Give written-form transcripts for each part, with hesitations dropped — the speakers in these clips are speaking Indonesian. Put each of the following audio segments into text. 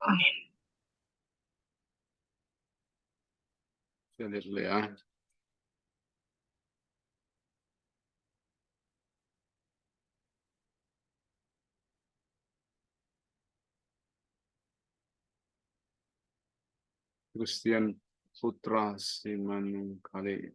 Saya lihat dulu ya. Christian Putra Simanungkali.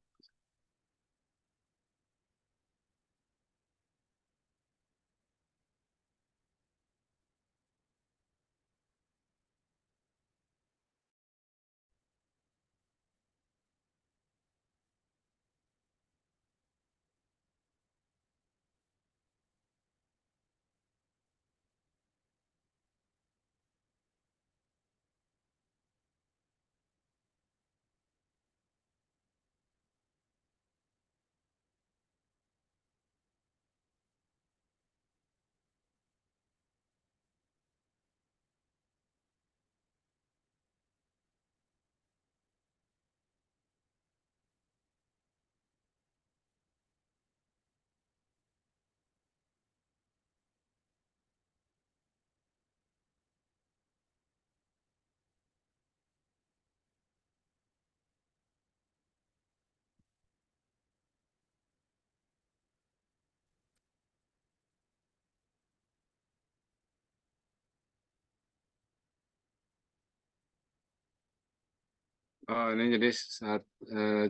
Oh, ini jadi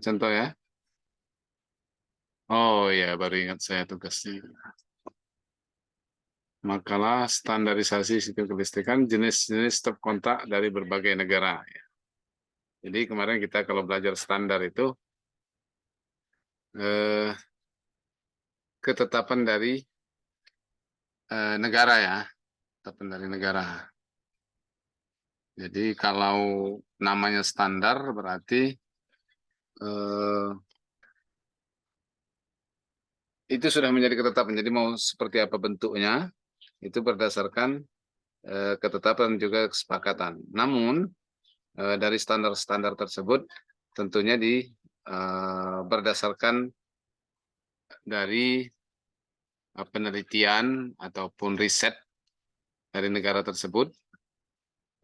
contoh ya. Oh ya, baru ingat saya tugasnya. Makalah standarisasi sistem kelistrikan jenis-jenis stop kontak dari berbagai negara. Jadi kemarin kita kalau belajar standar itu eh, ketetapan dari negara ya, ketetapan dari negara. Jadi kalau namanya standar berarti eh, itu sudah menjadi ketetapan. Jadi mau seperti apa bentuknya itu berdasarkan ketetapan juga kesepakatan. Namun dari standar-standar tersebut tentunya berdasarkan dari penelitian ataupun riset dari negara tersebut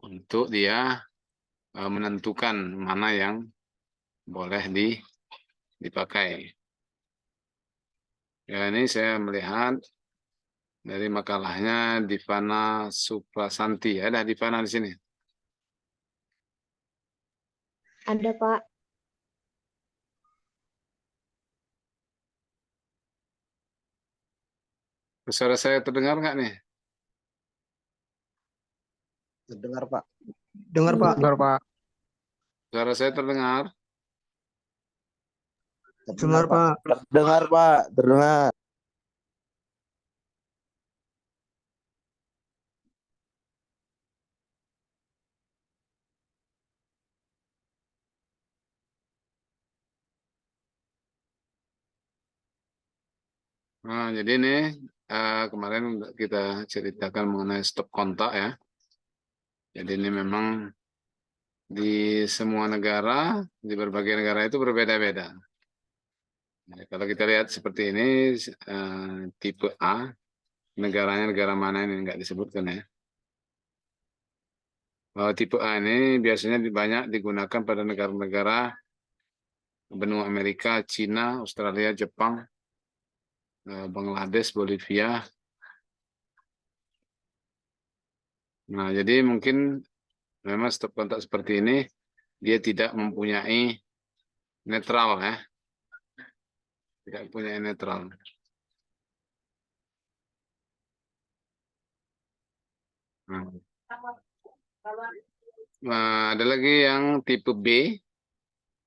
untuk dia menentukan mana yang boleh dipakai. Ya, ini saya melihat dari makalahnya Divana Suprasanti. Ada Divana di sini? Ada, Pak. Suara saya terdengar nggak nih? Dengar, Pak. Dengar, Pak. Dengar, Pak. Suara saya terdengar? Dengar, Pak. Dengar, Pak. Dengar. Nah, jadi ini kemarin kita ceritakan mengenai stop kontak ya. Jadi ini memang di semua negara, di berbagai negara itu berbeda-beda. Nah, kalau kita lihat seperti ini, tipe A, negaranya negara mana ini nggak disebutkan ya. Bahwa tipe A ini biasanya banyak digunakan pada negara-negara benua Amerika, Cina, Australia, Jepang, Bangladesh, Bolivia. Nah, jadi mungkin memang stop kontak seperti ini dia tidak mempunyai netral ya, tidak punya netral. Nah, ada lagi yang tipe B.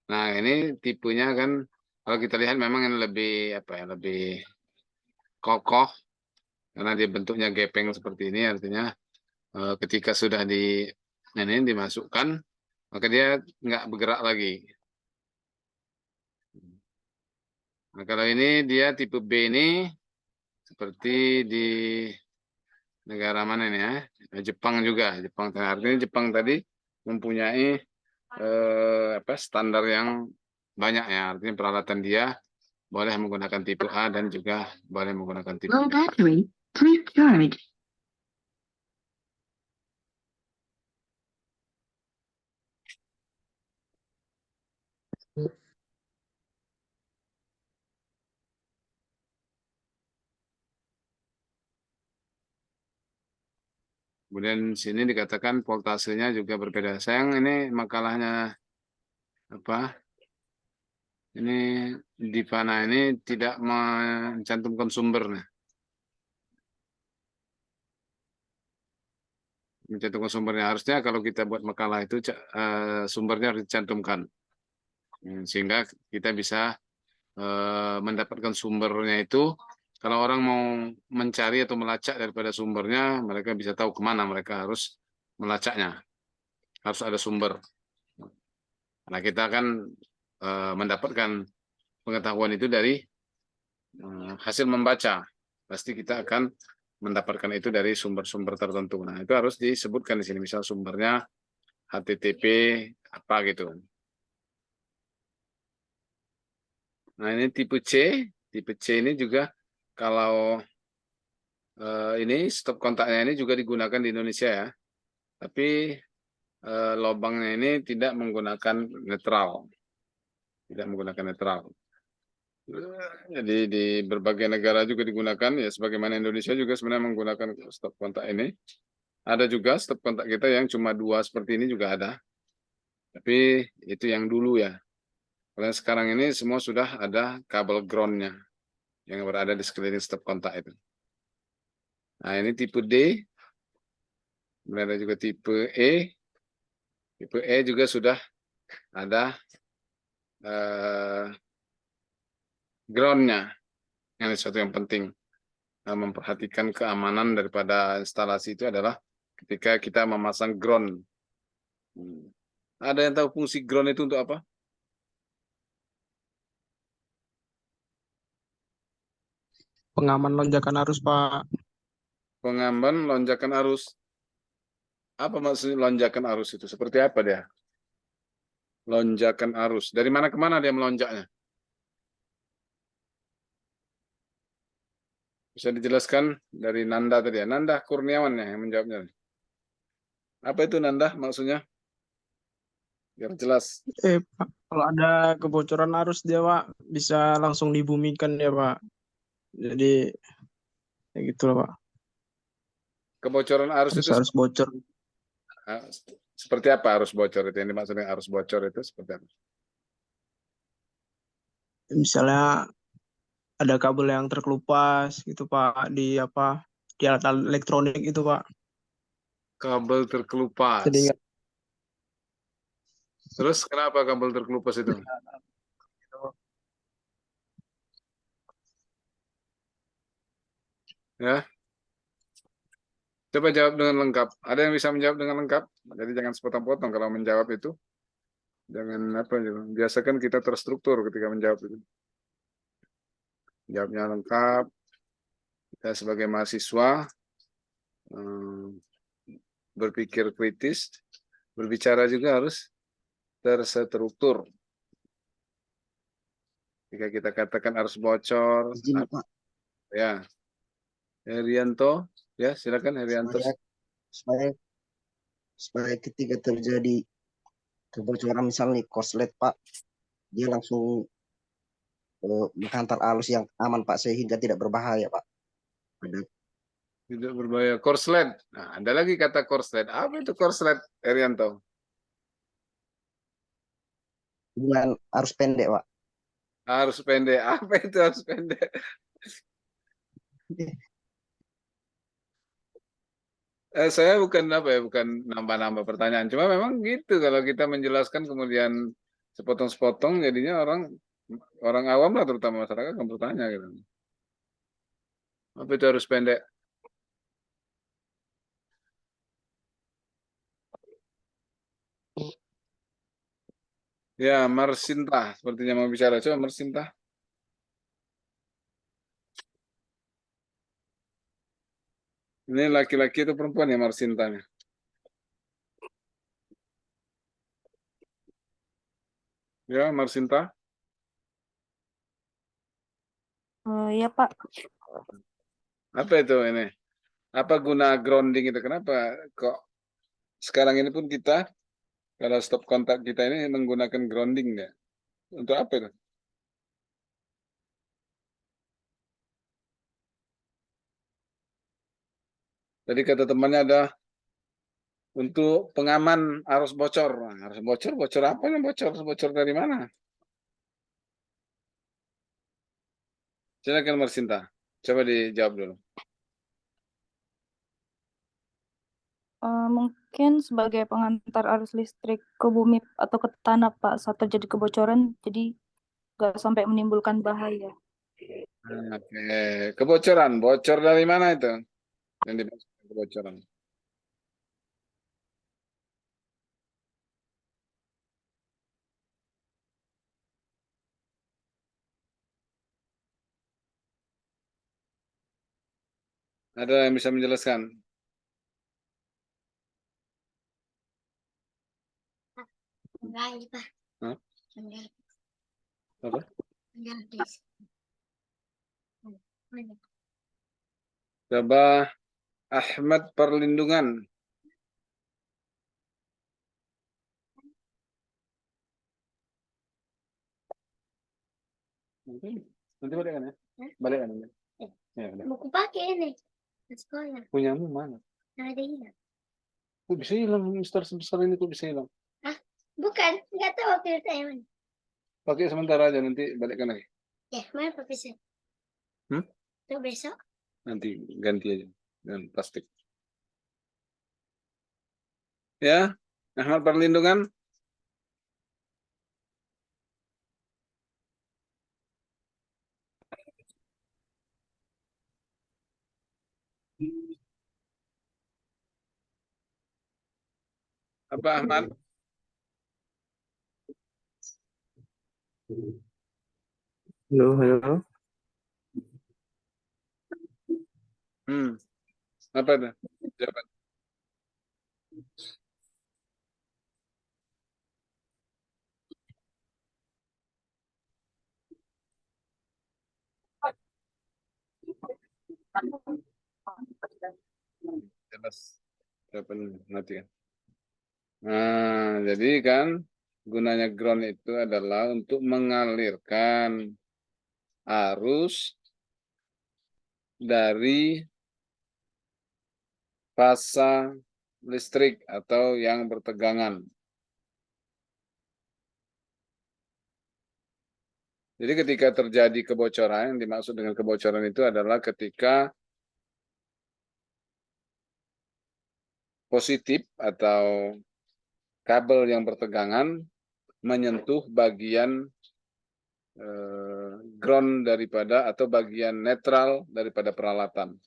Nah, ini tipenya kan kalau kita lihat memang yang lebih apa ya, lebih kokoh karena dia bentuknya gepeng seperti ini, artinya ketika sudah ini dimasukkan maka dia nggak bergerak lagi. Nah, kalau ini dia tipe B ini seperti di negara mana ini ya? Jepang juga. Jepang artinya Jepang tadi mempunyai standar yang banyak ya. Artinya peralatan dia boleh menggunakan tipe A dan juga boleh menggunakan tipe Low B. battery. Please charge. Kemudian sini dikatakan voltasenya juga berbeda. Sayang ini makalahnya apa? Ini Divana ini tidak mencantumkan sumbernya. Mencantumkan sumbernya harusnya kalau kita buat makalah itu sumbernya harus dicantumkan. Sehingga kita bisa mendapatkan sumbernya itu. Kalau orang mau mencari atau melacak daripada sumbernya, mereka bisa tahu kemana mereka harus melacaknya. Harus ada sumber. Nah, kita akan mendapatkan pengetahuan itu dari hasil membaca. Pasti kita akan mendapatkan itu dari sumber-sumber tertentu. Nah, itu harus disebutkan di sini. Misal sumbernya HTTP apa gitu. Nah, ini tipe C. Tipe C ini juga kalau ini stop kontaknya ini juga digunakan di Indonesia ya. Tapi lubangnya ini tidak menggunakan netral. Tidak menggunakan netral. Jadi di berbagai negara juga digunakan ya, sebagaimana Indonesia juga sebenarnya menggunakan stop kontak ini. Ada juga stop kontak kita yang cuma 2 seperti ini juga ada. Tapi itu yang dulu ya. Kalau sekarang ini semua sudah ada kabel groundnya yang berada di sekeliling stop kontak itu. Nah, ini tipe D. Kemudian ada juga tipe E. Tipe E juga sudah ada groundnya. Yang sesuatu yang penting. Memperhatikan keamanan daripada instalasi itu adalah ketika kita memasang ground. Ada yang tahu fungsi ground itu untuk apa? Pengaman lonjakan arus, Pak. Pengaman lonjakan arus. Apa maksudnya lonjakan arus itu? Seperti apa dia? Lonjakan arus. Dari mana ke mana dia melonjaknya? Bisa dijelaskan dari Nanda tadi ya. Nanda Kurniawan ya yang menjawabnya. Apa itu Nanda maksudnya? Biar jelas. Pak, kalau ada kebocoran arus dia, Pak, bisa langsung dibumikan ya, Pak. Jadi, ya gitu loh, Pak. Kebocoran arus itu Harus bocor. seperti apa arus bocor itu? Yang dimaksudnya arus bocor itu seperti apa? Misalnya ada kabel yang terkelupas gitu, Pak, di alat elektronik itu, Pak. Kabel terkelupas. Jadi nggak Terus kenapa kabel terkelupas itu? Ya, coba jawab dengan lengkap. Ada yang bisa menjawab dengan lengkap? Jadi jangan sepotong-potong kalau menjawab itu. Jangan apa gitu. Biasakan kita terstruktur ketika menjawab itu. Jawabnya lengkap. Kita sebagai mahasiswa berpikir kritis, berbicara juga harus terstruktur. Jika kita katakan harus bocor, Izin Pak, ya. Herianto, ya silakan Herianto. supaya ketika terjadi kebocoran misalnya korslet Pak, dia langsung menghantar arus yang aman Pak sehingga tidak berbahaya Pak. Ada Tidak berbahaya. Korslet. Nah, ada lagi kata korslet. Apa itu korslet, Herianto? hubungan arus pendek Pak. Arus pendek. Apa itu arus pendek? Saya bukan apa ya, bukan nambah-nambah pertanyaan. Cuma memang gitu kalau kita menjelaskan kemudian sepotong-sepotong, jadinya orang awam lah terutama masyarakat akan bertanya gitu. Apa itu harus pendek? Ya, Marsinta sepertinya mau bicara. Coba Marsinta. Ini laki-laki atau perempuan ya Marsintanya? Ya, Marsinta. Ya Pak, Apa itu ini? Apa guna grounding itu? Kenapa kok sekarang ini pun kita kalau stop kontak kita ini menggunakan grounding ya? Untuk apa itu? Tadi kata temannya ada untuk pengaman arus bocor. Nah, arus bocor, bocor apa yang bocor? Bocor dari mana? Silakan Marsinta. Coba dijawab dulu. Mungkin sebagai pengantar arus listrik ke bumi atau ke tanah, Pak, saat terjadi kebocoran, jadi nggak sampai menimbulkan bahaya. Oke, kebocoran. Bocor dari mana itu? Yang dimaksud kebocoran. Ada yang bisa menjelaskan? Enggak, Pak. Hah? Enggak. Apa? Enggak, guys. Coba Ahmad Perlindungan. Nanti balik kan ya? Hah? Balik kan? Ya, udah. Buku pakai ini ke sekolah. Punyamu mana? Nggak ada hilang. Kok bisa hilang? Mister sebesar ini kok bisa hilang? Bukan, nggak tahu waktu itu saya mana. Pakai sementara aja, nanti balikkan lagi. Ya, mana profesor? Hmm? Tuh besok. Nanti ganti aja dengan plastik. Ya, Ahmad Perlindungan. Apa Ahmad? Halo, halo. Apa itu? Jawaban. Jelas. Jawaban nanti kan. Nah, jadi kan gunanya ground itu adalah untuk mengalirkan arus dari fasa listrik atau yang bertegangan. Jadi ketika terjadi kebocoran, yang dimaksud dengan kebocoran itu adalah ketika positif atau kabel yang bertegangan menyentuh bagian ground daripada atau bagian netral daripada peralatan.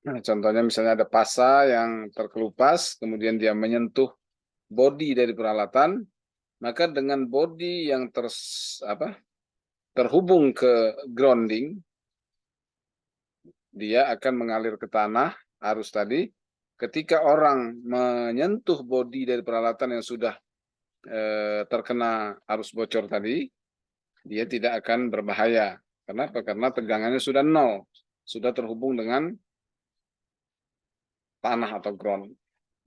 Nah, contohnya misalnya ada pasa yang terkelupas, kemudian dia menyentuh bodi dari peralatan, maka dengan bodi yang terhubung ke grounding, dia akan mengalir ke tanah arus tadi. Ketika orang menyentuh bodi dari peralatan yang sudah terkena arus bocor tadi, dia tidak akan berbahaya. Kenapa? Karena tegangannya sudah nol, sudah terhubung dengan tanah atau ground.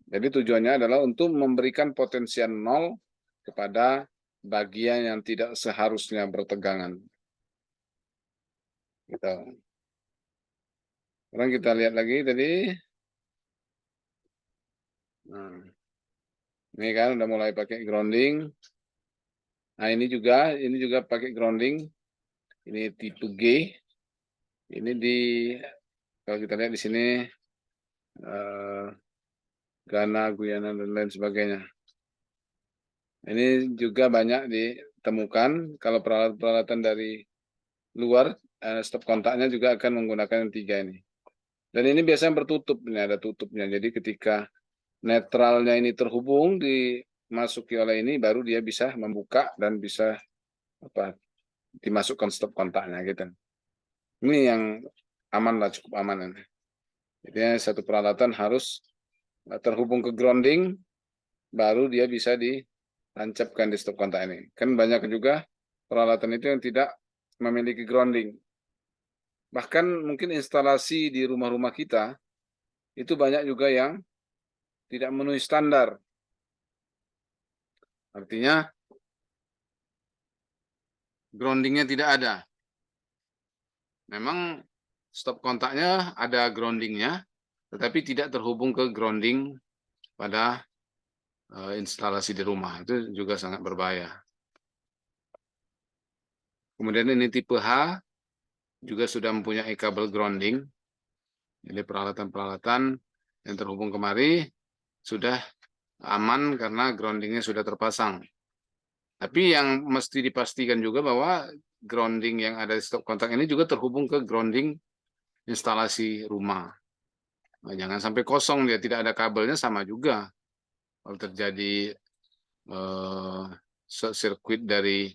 Jadi tujuannya adalah untuk memberikan potensial nol kepada bagian yang tidak seharusnya bertegangan. Gitu. Sekarang kita lihat lagi tadi. Nah, ini kan udah mulai pakai grounding. Nah, ini juga pakai grounding. Ini tipe G. Ini kalau kita lihat di sini Ghana, Guyana dan lain sebagainya. Ini juga banyak ditemukan kalau peralatan dari luar, stop kontaknya juga akan menggunakan yang 3 ini. Dan ini biasanya bertutup, ini ada tutupnya. Jadi ketika netralnya ini terhubung dimasuki oleh ini, baru dia bisa membuka dan bisa dimasukkan stop kontaknya gitu. Ini yang aman lah, cukup aman. Jadi satu peralatan harus terhubung ke grounding, baru dia bisa ditancapkan di stop kontak ini. Kan banyak juga peralatan itu yang tidak memiliki grounding. Bahkan mungkin instalasi di rumah-rumah kita, itu banyak juga yang tidak memenuhi standar. Artinya, groundingnya tidak ada. Memang stop kontaknya ada groundingnya, tetapi tidak terhubung ke grounding pada instalasi di rumah. Itu juga sangat berbahaya. Kemudian ini tipe H juga sudah mempunyai kabel grounding. Jadi peralatan-peralatan yang terhubung kemari sudah aman karena groundingnya sudah terpasang. Tapi yang mesti dipastikan juga bahwa grounding yang ada di stop kontak ini juga terhubung ke grounding instalasi rumah. Nah, jangan sampai kosong, dia tidak ada kabelnya, sama juga. Kalau terjadi short circuit dari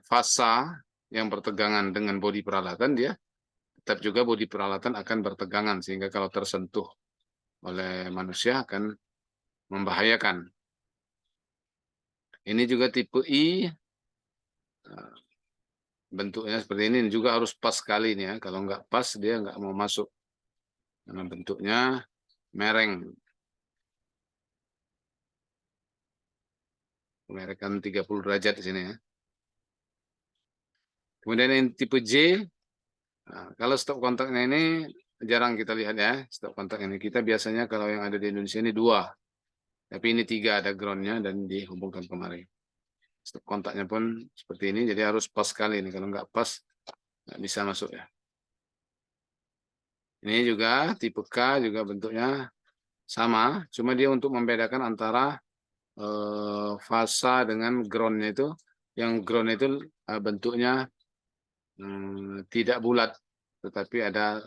fasa yang bertegangan dengan bodi peralatan, dia tetap juga bodi peralatan akan bertegangan, sehingga kalau tersentuh oleh manusia akan membahayakan. Ini juga tipe I, bentuknya seperti ini juga harus pas sekali nih ya. Kalau nggak pas dia nggak mau masuk karena bentuknya mereng. Merekkan 30 derajat di sini ya. Kemudian yang tipe J, nah, kalau stop kontaknya ini jarang kita lihat ya. Stop kontak ini kita biasanya kalau yang ada di Indonesia ini 2, tapi ini 3, ada groundnya dan dihubungkan kemari. Stop kontaknya pun seperti ini, jadi harus pas sekali ini. Kalau nggak pas nggak bisa masuk ya. Ini juga tipe K juga bentuknya sama, cuma dia untuk membedakan antara fasa dengan groundnya itu. Yang ground itu bentuknya tidak bulat, tetapi ada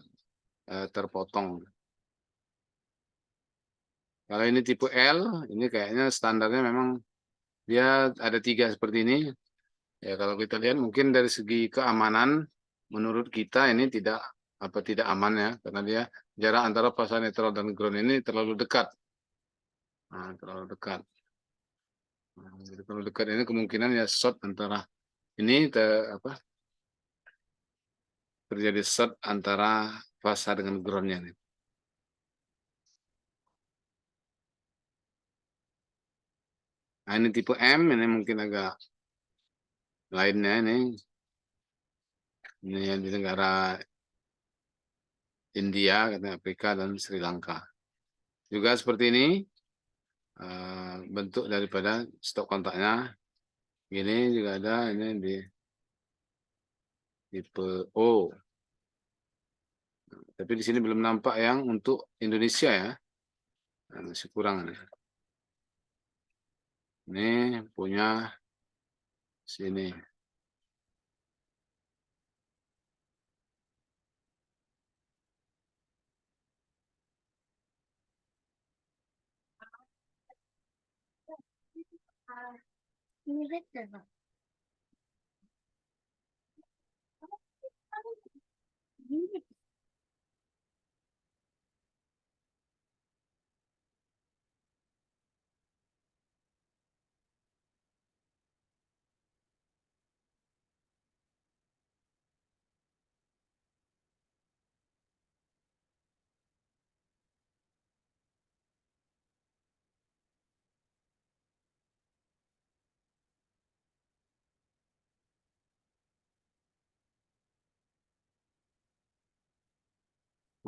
terpotong. Kalau ini tipe L, ini kayaknya standarnya memang dia ada 3 seperti ini. Ya kalau kita lihat mungkin dari segi keamanan, menurut kita ini tidak aman ya, karena dia jarak antara fasa netral dan ground ini terlalu dekat. Nah, terlalu dekat. Nah, jadi kalau dekat ini kemungkinan ya short antara ini terjadi short antara fasa dengan groundnya nih. Nah, ini tipe M, ini mungkin agak lainnya ini. Ini yang di negara India, katanya Afrika dan Sri Lanka. Juga seperti ini bentuk daripada stop kontaknya. Ini juga ada ini di tipe O. Tapi di sini belum nampak yang untuk Indonesia ya. Nah, masih kurang nih. Ini punya sini. Ini betul, Pak. Ini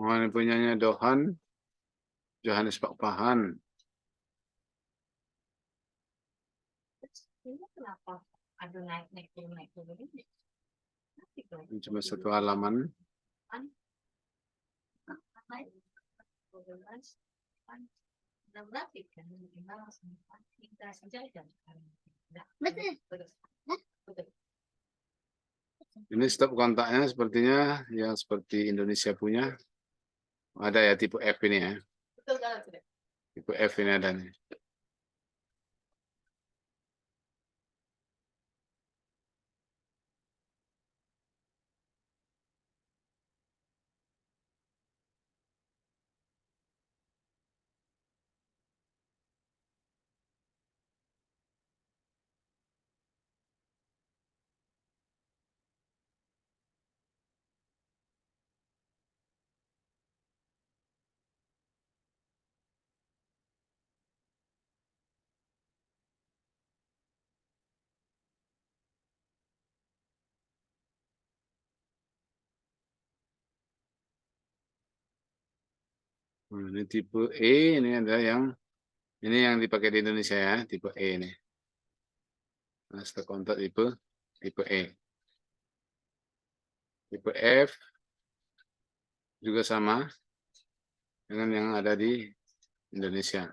Oh, ini punyanya Dohan, Johannes Pak Pahan. Ini kenapa ada naik turun ini? Ini cuma satu halaman. betul. Ini stop kontaknya sepertinya yang seperti Indonesia punya. Ada ya tipe F ini ya. Tipe F ini ada nih. Nah, ini tipe E, ini ada ini yang dipakai di Indonesia ya, tipe E ini. Nah, stop kontak tipe E. Tipe F juga sama dengan yang ada di Indonesia.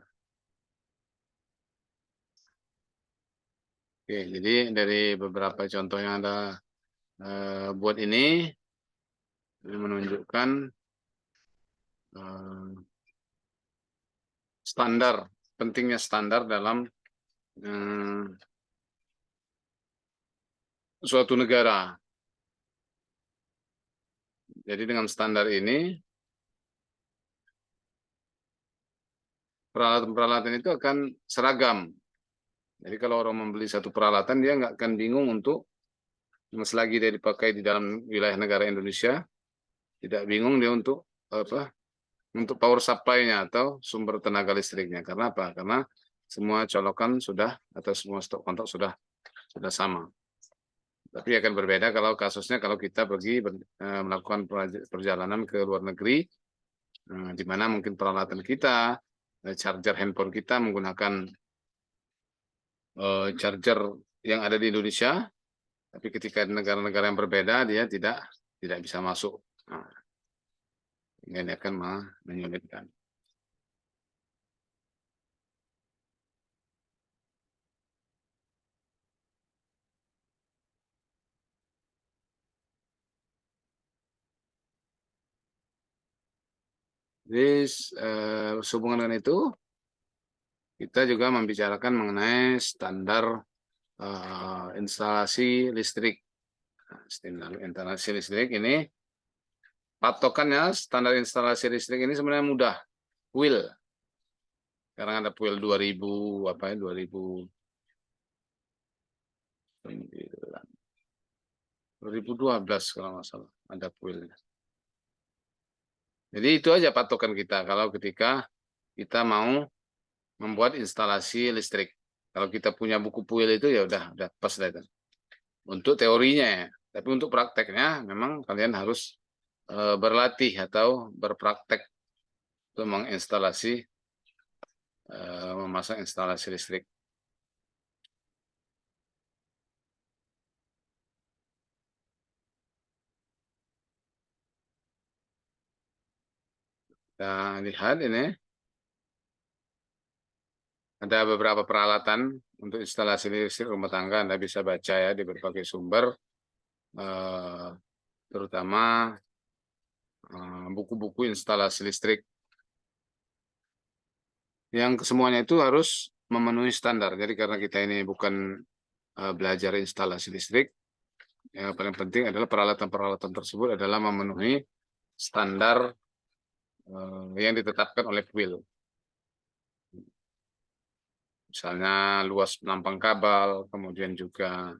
Oke, jadi dari beberapa contoh yang ada buat ini menunjukkan pentingnya standar dalam suatu negara. Jadi dengan standar ini, peralatan-peralatan itu akan seragam. Jadi kalau orang membeli satu peralatan, dia nggak akan bingung untuk, selagi dia dipakai di dalam wilayah negara Indonesia, tidak bingung dia untuk power supply-nya atau sumber tenaga listriknya. Karena apa? Karena semua colokan sudah atau semua stop kontak sudah sama. Tapi akan berbeda kalau kasusnya kalau kita pergi melakukan perjalanan ke luar negeri, di mana mungkin peralatan kita, charger handphone kita menggunakan charger yang ada di Indonesia, tapi ketika di negara-negara yang berbeda dia tidak bisa masuk. Nah, ini akan menyulitkan. Jadi sehubungan dengan itu, kita juga membicarakan mengenai standar instalasi listrik. Standar instalasi listrik ini, patokannya standar instalasi listrik ini sebenarnya mudah. PUIL. Sekarang ada PUIL 2000 2012 kalau nggak salah ada PUIL. Jadi itu aja patokan kita kalau ketika kita mau membuat instalasi listrik. Kalau kita punya buku PUIL itu ya udah pas lah itu. Untuk teorinya ya, tapi untuk prakteknya memang kalian harus berlatih atau berpraktek untuk memasang instalasi listrik. Kita lihat ini ada beberapa peralatan untuk instalasi listrik rumah tangga. Anda bisa baca ya di berbagai sumber, terutama buku-buku instalasi listrik. Yang kesemuanya itu harus memenuhi standar. Jadi karena kita ini bukan belajar instalasi listrik, yang paling penting adalah peralatan-peralatan tersebut adalah memenuhi standar yang ditetapkan oleh PUIL. Misalnya luas penampang kabel, kemudian juga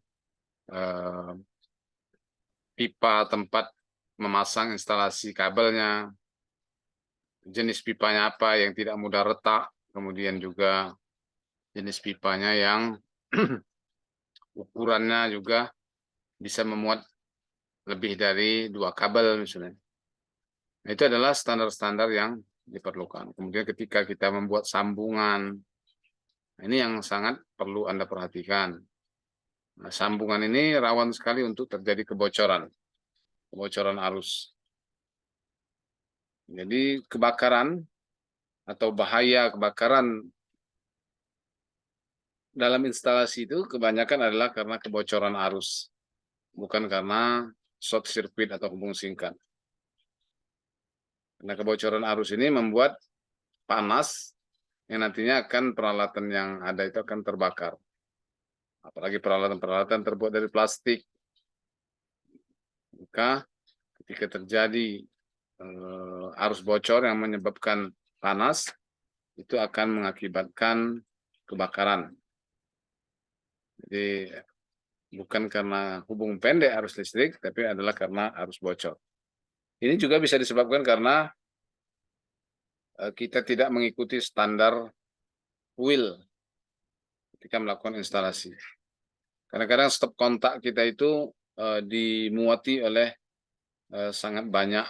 pipa tempat memasang instalasi kabelnya, jenis pipanya apa yang tidak mudah retak, kemudian juga jenis pipanya yang ukurannya juga bisa memuat lebih dari 2 kabel misalnya. Nah, itu adalah standar-standar yang diperlukan. Kemudian ketika kita membuat sambungan, ini yang sangat perlu Anda perhatikan. Nah, sambungan ini rawan sekali untuk terjadi kebocoran arus. Jadi kebakaran atau bahaya kebakaran dalam instalasi itu kebanyakan adalah karena kebocoran arus, bukan karena short circuit atau hubung singkat. Karena kebocoran arus ini membuat panas yang nantinya akan peralatan yang ada itu akan terbakar. Apalagi peralatan-peralatan terbuat dari plastik. Maka ketika terjadi arus bocor yang menyebabkan panas, itu akan mengakibatkan kebakaran. Jadi bukan karena hubung pendek arus listrik, tapi adalah karena arus bocor. Ini juga bisa disebabkan karena kita tidak mengikuti standar PUIL ketika melakukan instalasi. Kadang-kadang stop kontak kita itu dimuati oleh sangat banyak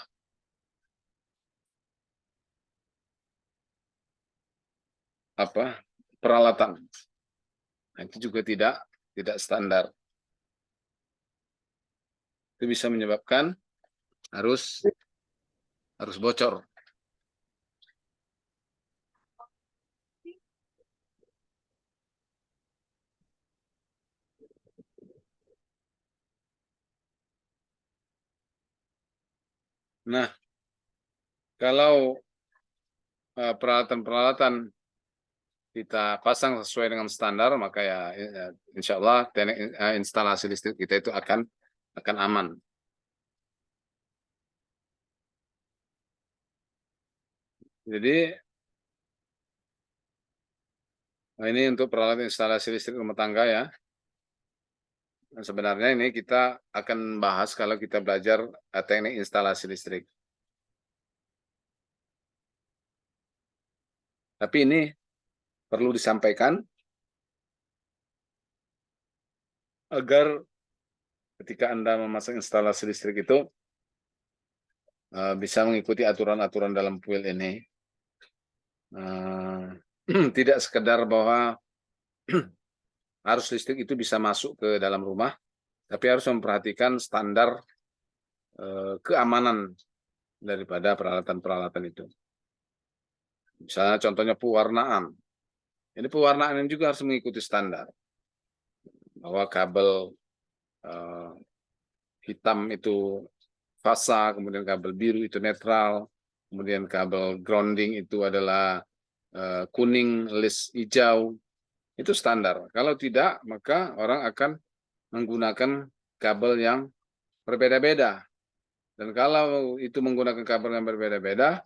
peralatan. Nah, itu juga tidak standar. Itu bisa menyebabkan harus bocor. Nah, kalau peralatan-peralatan kita pasang sesuai dengan standar, maka ya insya Allah instalasi listrik kita itu akan aman. Jadi ini untuk peralatan instalasi listrik rumah tangga ya. Dan sebenarnya ini kita akan bahas kalau kita belajar teknik instalasi listrik. Tapi ini perlu disampaikan agar ketika Anda memasang instalasi listrik itu bisa mengikuti aturan-aturan dalam kuil ini. Tidak sekedar bahwa arus listrik itu bisa masuk ke dalam rumah, tapi harus memperhatikan standar keamanan daripada peralatan-peralatan itu. Misalnya contohnya pewarnaan. Ini pewarnaan ini juga harus mengikuti standar. Bahwa kabel hitam itu fasa, kemudian kabel biru itu netral, kemudian kabel grounding itu adalah kuning, list hijau. Itu standar. Kalau tidak, maka orang akan menggunakan kabel yang berbeda-beda. Dan kalau itu menggunakan kabel yang berbeda-beda,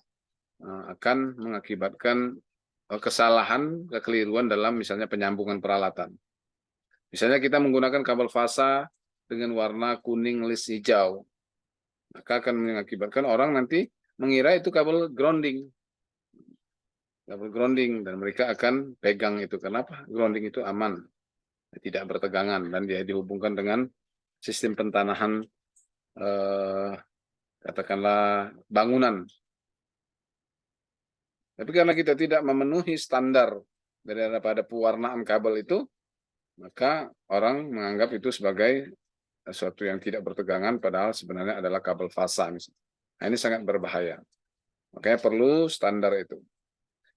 akan mengakibatkan kesalahan, kekeliruan dalam misalnya penyambungan peralatan. Misalnya kita menggunakan kabel fasa dengan warna kuning list hijau, maka akan mengakibatkan orang nanti mengira itu kabel grounding. Kabel grounding, dan mereka akan pegang itu. Kenapa? Grounding itu aman, tidak bertegangan, dan dia dihubungkan dengan sistem pentanahan katakanlah bangunan. Tapi karena kita tidak memenuhi standar daripada pewarnaan kabel itu, maka orang menganggap itu sebagai sesuatu yang tidak bertegangan, padahal sebenarnya adalah kabel fasa. Nah, ini sangat berbahaya. Makanya perlu standar itu.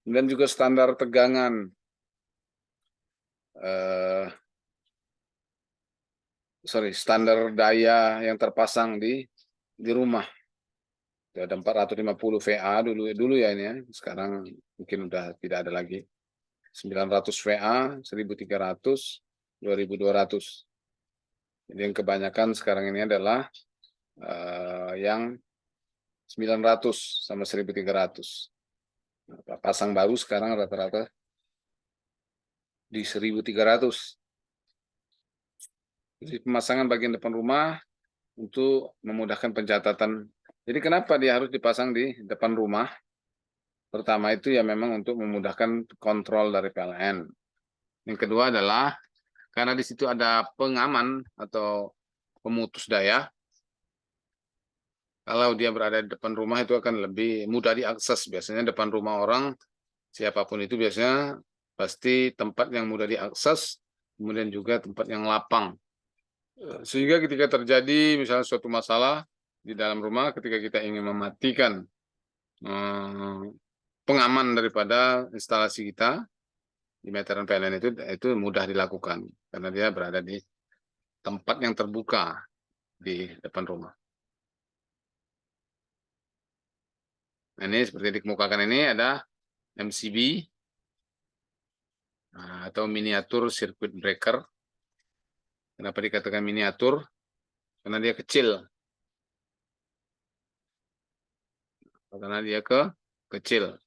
Dan juga standar tegangan. Standar daya yang terpasang di rumah. Ada 450 VA dulu ya ini ya. Sekarang mungkin udah tidak ada lagi. 900 VA, 1300, 2200. Jadi yang kebanyakan sekarang ini adalah yang 900 sama 1300. Pasang baru sekarang rata-rata di 1300. Jadi pemasangan bagian depan rumah untuk memudahkan pencatatan. Jadi kenapa dia harus dipasang di depan rumah? Pertama itu ya memang untuk memudahkan kontrol dari PLN. Yang kedua adalah karena di situ ada pengaman atau pemutus daya. Kalau dia berada di depan rumah itu akan lebih mudah diakses. Biasanya depan rumah orang, siapapun itu biasanya pasti tempat yang mudah diakses, kemudian juga tempat yang lapang. Sehingga ketika terjadi misalnya suatu masalah di dalam rumah, ketika kita ingin mematikan pengaman daripada instalasi kita di meteran PLN itu mudah dilakukan karena dia berada di tempat yang terbuka di depan rumah. Nah, ini seperti dikemukakan ini ada MCB atau miniatur circuit breaker. Kenapa dikatakan miniatur? Karena dia kecil. Karena dia kecil.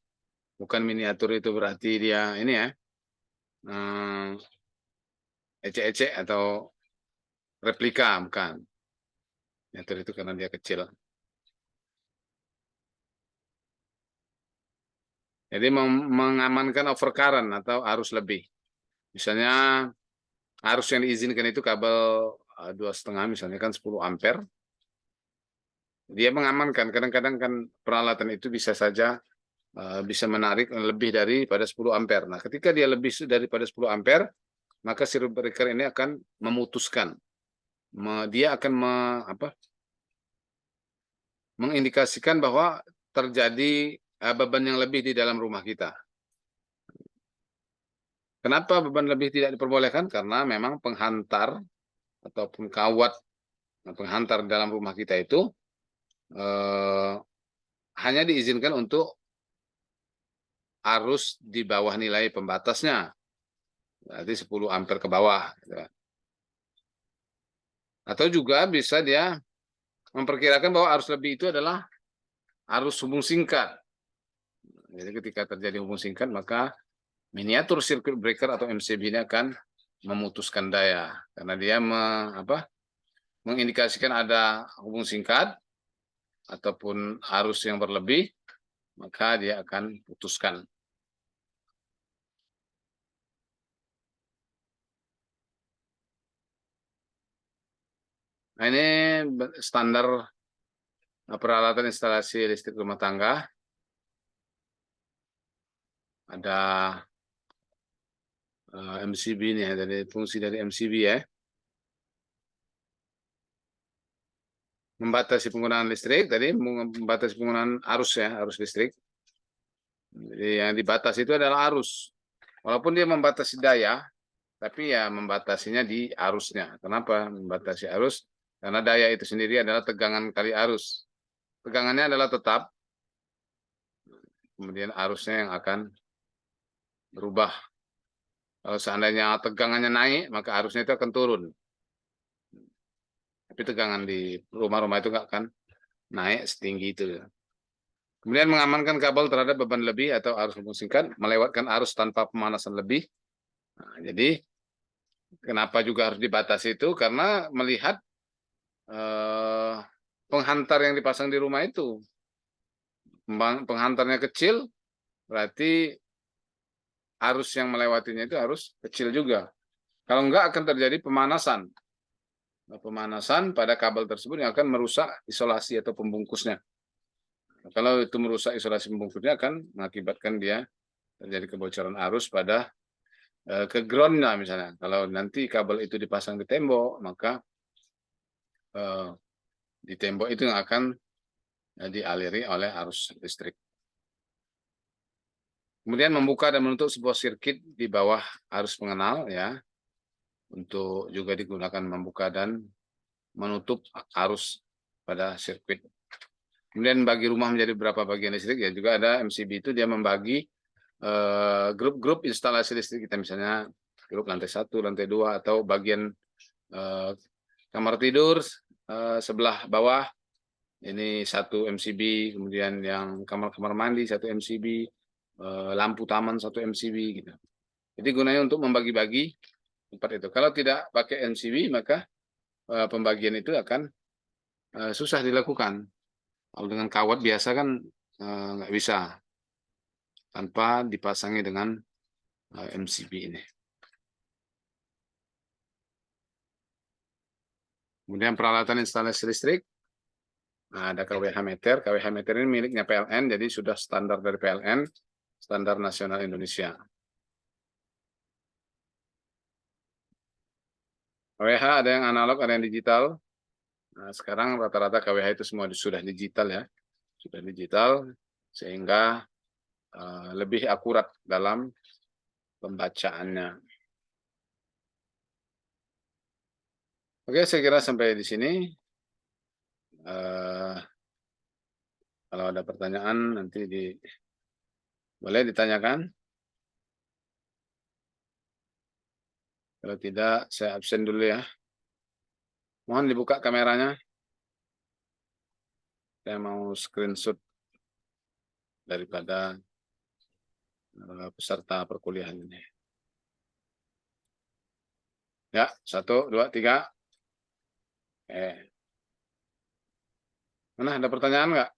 Bukan miniatur itu berarti dia ini ya. Ecek-ecek atau replika, bukan. Miniatur itu karena dia kecil. Jadi mengamankan overcurrent atau arus lebih. Misalnya arus yang diizinkan itu kabel 2,5 misalnya kan 10 ampere. Dia mengamankan. Kadang-kadang kan peralatan itu bisa saja bisa menarik lebih daripada 10 ampere. Nah, ketika dia lebih daripada 10 ampere, maka circuit breaker ini akan memutuskan. Dia akan mengindikasikan bahwa terjadi beban yang lebih di dalam rumah kita. Kenapa beban lebih tidak diperbolehkan? Karena memang penghantar ataupun kawat penghantar dalam rumah kita itu hanya diizinkan untuk arus di bawah nilai pembatasnya. Berarti 10 ampere ke bawah. Atau juga bisa dia memperkirakan bahwa arus lebih itu adalah arus hubung singkat. Jadi ketika terjadi hubung singkat, maka miniatur circuit breaker atau MCB ini akan memutuskan daya. Karena dia mengindikasikan ada hubung singkat ataupun arus yang berlebih, maka dia akan putuskan. Nah, ini standar peralatan instalasi listrik rumah tangga. Ada MCB nih, dari fungsi dari MCB ya. Membatasi penggunaan listrik, tadi membatasi penggunaan arus ya, arus listrik. Jadi yang dibatasi itu adalah arus. Walaupun dia membatasi daya, tapi ya membatasinya di arusnya. Kenapa membatasi arus? Karena daya itu sendiri adalah tegangan kali arus. Tegangannya adalah tetap, kemudian arusnya yang akan berubah. Kalau seandainya tegangannya naik, maka arusnya itu akan turun. Tapi tegangan di rumah-rumah itu nggak akan naik setinggi itu. Kemudian mengamankan kabel terhadap beban lebih atau arus hubung singkat, melewatkan arus tanpa pemanasan lebih. Nah, jadi kenapa juga harus dibatasi itu? Karena melihat penghantar yang dipasang di rumah itu. Penghantarnya kecil, berarti arus yang melewatinya itu harus kecil juga. Kalau enggak akan terjadi pemanasan. Nah, pemanasan pada kabel tersebut yang akan merusak isolasi atau pembungkusnya. Nah, kalau itu merusak isolasi pembungkusnya akan mengakibatkan dia terjadi kebocoran arus pada ke groundnya misalnya. Kalau nanti kabel itu dipasang di tembok, maka di tembok itu yang akan dialiri oleh arus listrik. Kemudian membuka dan menutup sebuah sirkuit di bawah arus pengenal ya, untuk juga digunakan membuka dan menutup arus pada sirkuit. Kemudian bagi rumah menjadi beberapa bagian listrik ya, juga ada MCB itu dia membagi grup-grup instalasi listrik kita, misalnya grup lantai 1, lantai 2, atau bagian kamar tidur sebelah bawah ini 1 MCB, kemudian yang kamar-kamar mandi 1 MCB, lampu taman 1 MCB gitu. Jadi gunanya untuk membagi-bagi tempat itu. Kalau tidak pakai MCB, maka pembagian itu akan susah dilakukan. Kalau dengan kawat biasa kan nggak bisa tanpa dipasangi dengan MCB ini. Kemudian peralatan instalasi listrik. Nah, ada KWH meter. KWH meter ini miliknya PLN, jadi sudah standar dari PLN, standar nasional Indonesia. KWH ada yang analog, ada yang digital. Nah, sekarang rata-rata KWH itu semua sudah digital ya, sudah digital sehingga lebih akurat dalam pembacaannya. Oke, saya kira sampai di sini. Kalau ada pertanyaan nanti boleh ditanyakan. Kalau tidak, saya absen dulu ya. Mohon dibuka kameranya. Saya mau screenshot daripada peserta perkuliahan ini. Ya, 1, 2, 3. Mana ada pertanyaan nggak?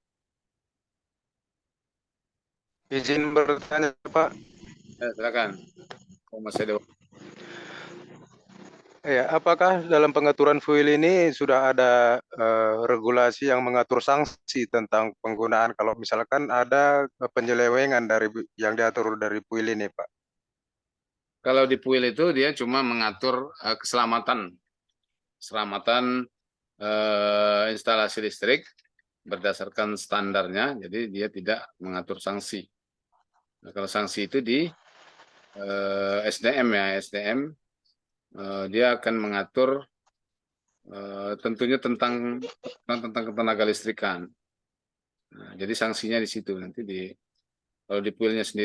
Izin bertanya, Pak. Silakan. Oh, masih ada. Ya, apakah dalam pengaturan FUIL ini sudah ada regulasi yang mengatur sanksi tentang penggunaan kalau misalkan ada penyelewengan dari yang diatur dari FUIL ini, Pak? Kalau di PUIL itu dia cuma mengatur keselamatan instalasi listrik berdasarkan standarnya, jadi dia tidak mengatur sanksi. Nah, kalau sanksi itu di SDM ya, SDM dia akan mengatur tentunya tentang ketenaga listrikan. Nah, jadi sanksinya di situ nanti kalau di PUIL-nya sendiri